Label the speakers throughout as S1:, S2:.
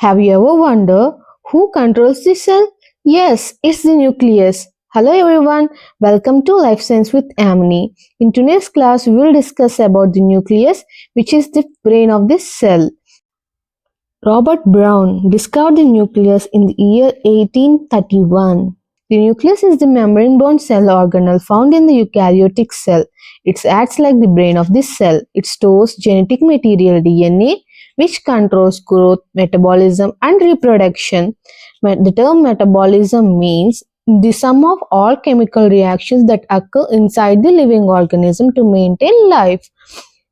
S1: Have you ever wondered who controls the cell? Yes, it's the nucleus. Hello everyone, welcome to Life Science with Amni. In today's class, we will discuss about the nucleus, which is the brain of the cell. Robert Brown discovered the nucleus in the year 1831. The nucleus is the membrane-bound cell organelle found in the eukaryotic cell. It acts like the brain of the cell. It stores genetic material DNA, which controls growth, metabolism, and reproduction. The term metabolism means the sum of all chemical reactions that occur inside the living organism to maintain life,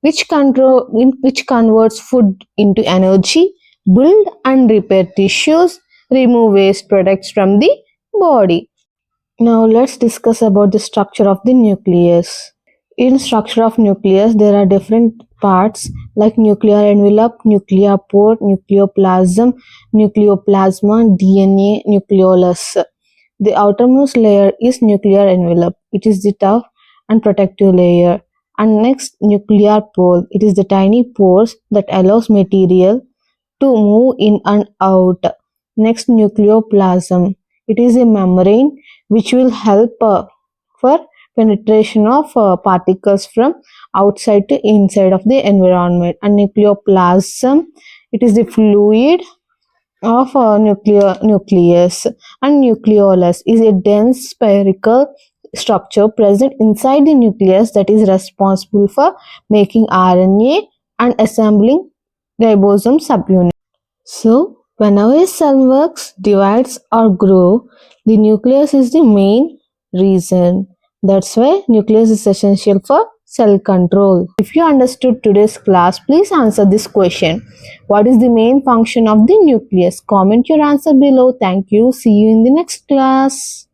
S1: which converts food into energy, build and repair tissues, remove waste products from the body. Now let's discuss about the structure of the nucleus. In structure of nucleus, there are different parts like nuclear envelope, nuclear pore, nucleoplasm, nucleoplasma, DNA, nucleolus. The outermost layer is nuclear envelope. It is the tough and protective layer. And next, nuclear pore. It is the tiny pores that allows material to move in and out. Next, nucleoplasm. It is a membrane which will help for penetration of particles from outside to inside of the environment. And nucleoplasm, it is the fluid of nucleus. And nucleolus is a dense spherical structure present inside the nucleus that is responsible for making RNA and assembling ribosome subunits. So, whenever a cell works, divides or grows, the nucleus is the main reason. That's why nucleus is essential for cell control. If you understood today's class, please answer this question. What is the main function of the nucleus? Comment your answer below. Thank you. See you in the next class.